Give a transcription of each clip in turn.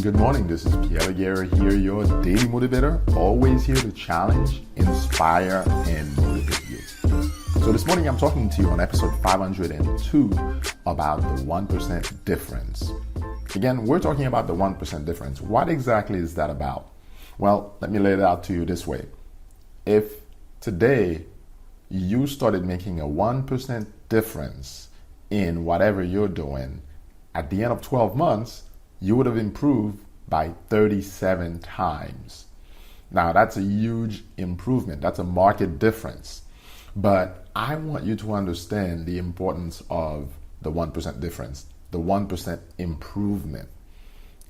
Good morning. This is Pierre Laguerre here, your daily motivator, always here to challenge, inspire, and motivate you. So this morning I'm talking to you on episode 502 about the 1% difference. Again, we're talking about the 1% difference. What exactly is that about? Well, let me lay it out to you this way. If today you started making a 1% difference in whatever you're doing, at the end of 12 months, you would have improved by 37 times. Now, that's a huge improvement. That's a market difference. But I want you to understand the importance of the 1% difference, the 1% improvement.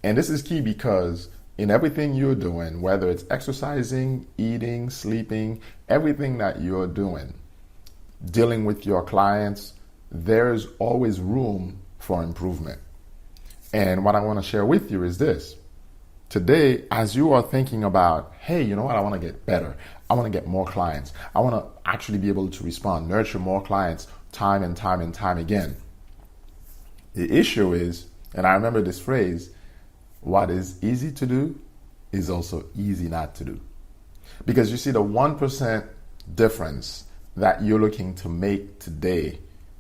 And this is key because in everything you're doing, whether it's exercising, eating, sleeping, everything that you're doing, dealing with your clients, there's always room for improvement. And what I want to share with you is this. Today, as you are thinking about, hey, you know what, I want to get better. I want to get more clients. I want to actually be able to respond, nurture more clients time and time and time again. The issue is, and I remember this phrase, what is easy to do is also easy not to do. Because you see, the 1% difference that you're looking to make today,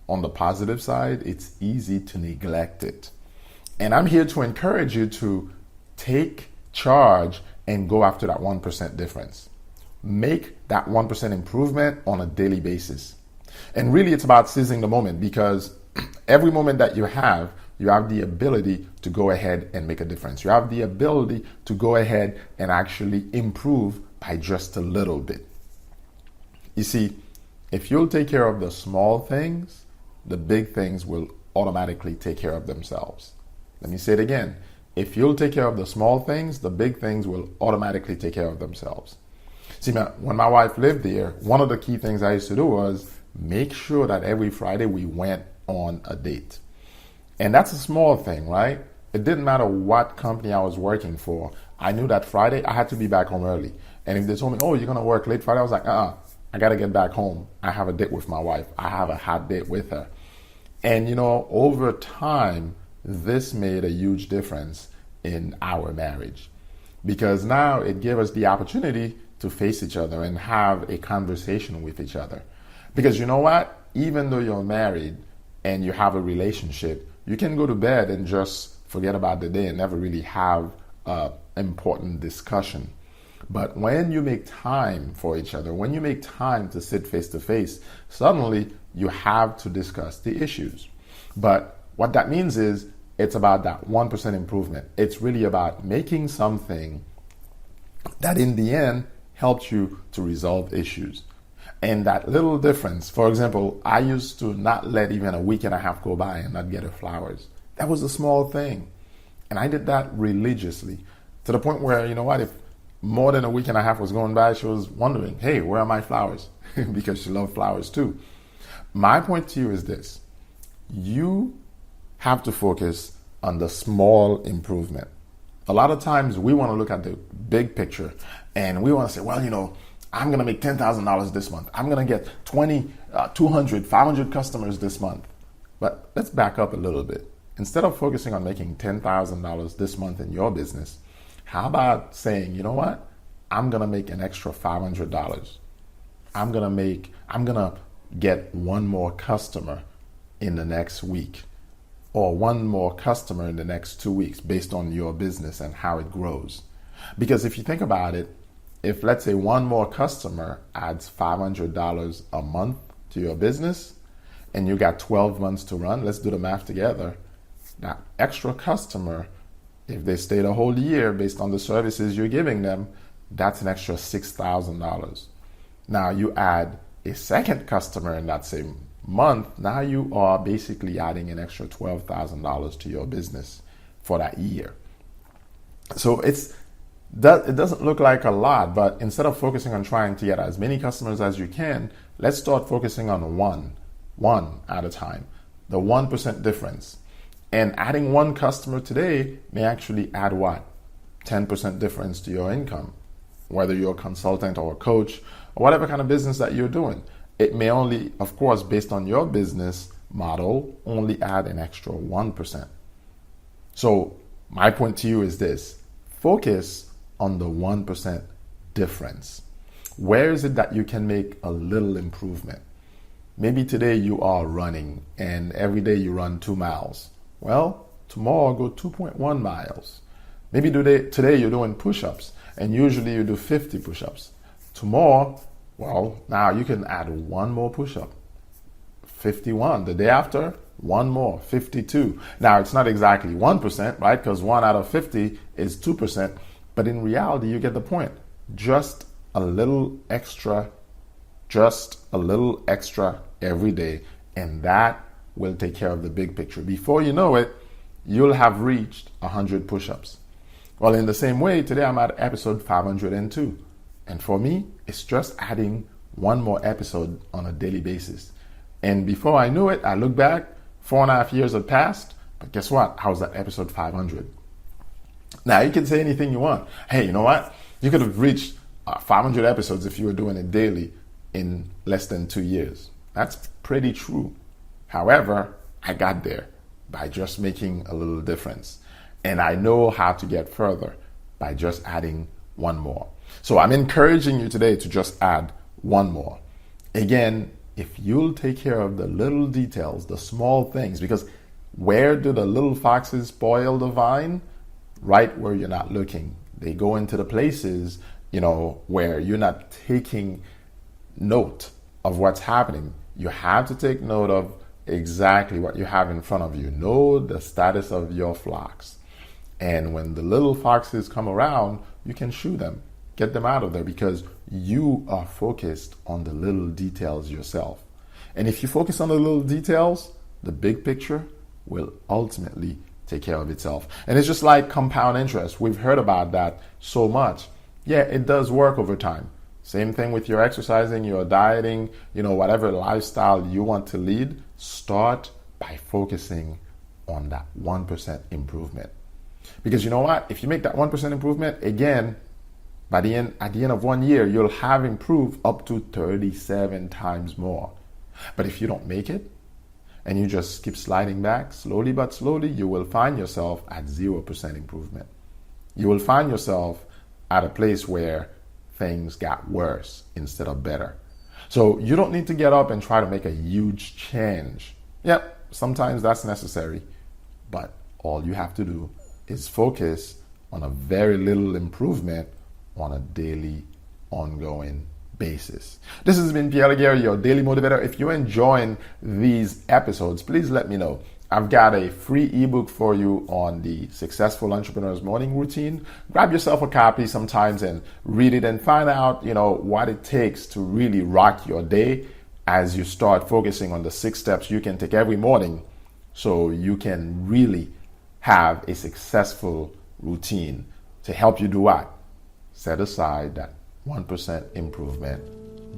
on the positive side, it's easy to neglect it. And I'm here to encourage you to take charge and go after that 1% difference. Make that 1% improvement on a daily basis. And really it's about seizing the moment, because every moment that you have the ability to go ahead and make a difference. You have the ability to go ahead and actually improve by just a little bit. You see, if you'll take care of the small things, the big things will automatically take care of themselves. Let me say it again. If you'll take care of the small things, the big things will automatically take care of themselves. See, when my wife lived there, one of the key things I used to do was make sure that every Friday we went on a date. And that's a small thing, right? It didn't matter what company I was working for. I knew that Friday I had to be back home early. And if they told me, oh, you're going to work late Friday, I was like, I got to get back home. I have a date with my wife. I have a hot date with her. And, over time, this made a huge difference in our marriage, because now it gave us the opportunity to face each other and have a conversation with each other. Because you know what? Even though you're married and you have a relationship, you can go to bed and just forget about the day and never really have an important discussion. But when you make time for each other, when you make time to sit face to face, suddenly you have to discuss the issues. But what that means is it's about that 1% improvement. It's really about making something that in the end helps you to resolve issues. And that little difference, for example, I used to not let even a week and a half go by and not get her flowers. That was a small thing. And I did that religiously, to the point where, if more than a week and a half was going by, she was wondering, hey, where are my flowers? Because she loved flowers too. My point to you is this. You have to focus on the small improvement. A lot of times we want to look at the big picture and we want to say, well, I'm going to make $10,000 this month. I'm going to get 20, 200, 500 customers this month. But let's back up a little bit. Instead of focusing on making $10,000 this month in your business, how about saying, you know what? I'm going to make an extra $500. I'm going to get one more customer in the next week, or one more customer in the next 2 weeks, based on your business and how it grows. Because if you think about it, if let's say one more customer adds $500 a month to your business and you got 12 months to run, let's do the math together. That extra customer, if they stay the whole year based on the services you're giving them, that's an extra $6,000. Now you add a second customer in that same month, now you are basically adding an extra $12,000 to your business for that year. So it doesn't look like a lot, but instead of focusing on trying to get as many customers as you can, let's start focusing on one at a time, the 1% difference. And adding one customer today may actually add what? 10% difference to your income, whether you're a consultant or a coach or whatever kind of business that you're doing. It may only, of course, based on your business, model, only add an extra 1%. So my point to you is this: focus on the 1% difference. Where is it that you can make a little improvement? Maybe today you are running and every day you run 2 miles. Well, tomorrow go 2.1 miles. Maybe today you're doing push-ups and usually you do 50 push-ups. Tomorrow, well, now you can add one more push-up. 51. The day after, one more, 52. Now, it's not exactly 1%, right? Because 1 out of 50 is 2%. But in reality, you get the point. Just a little extra every day, and that will take care of the big picture. Before you know it, you'll have reached 100 push-ups. Well, in the same way, today I'm at episode 502. And for me, it's just adding one more episode on a daily basis. And before I knew it, I look back, 4.5 years had passed, but guess what? I was at episode 500. Now, you can say anything you want. Hey, you know what? You could have reached 500 episodes if you were doing it daily in less than 2 years. That's pretty true. However, I got there by just making a little difference. And I know how to get further by just adding one more. So I'm encouraging you today to just add one more. Again, if you'll take care of the little details, the small things, because where do the little foxes spoil the vine? Right where you're not looking. They go into the places, where you're not taking note of what's happening. You have to take note of exactly what you have in front of you. Know the status of your flocks. And when the little foxes come around, you can shoo them, get them out of there, because you are focused on the little details yourself. And if you focus on the little details, the big picture will ultimately take care of itself. And it's just like compound interest. We've heard about that so much. Yeah, it does work over time. Same thing with your exercising, your dieting, whatever lifestyle you want to lead. Start by focusing on that 1% improvement. Because you know what? If you make that 1% improvement, again, at the end of 1 year, you'll have improved up to 37 times more. But if you don't make it, and you just keep sliding back, slowly but slowly, you will find yourself at 0% improvement. You will find yourself at a place where things got worse instead of better. So you don't need to get up and try to make a huge change. Yep, sometimes that's necessary. But all you have to do is focus on a very little improvement on a daily, ongoing basis. This has been Pierre Laguerre, your daily motivator. If you're enjoying these episodes, please let me know. I've got a free ebook for you on the Successful Entrepreneur's Morning Routine. Grab yourself a copy sometimes and read it and find out, what it takes to really rock your day as you start focusing on the 6 steps you can take every morning so you can really have a successful routine to help you do what? Set aside that 1% improvement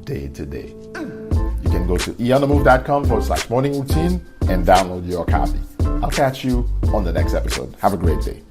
day to day. You can go to eonthemove.com/morning routine and download your copy. I'll catch you on the next episode. Have a great day.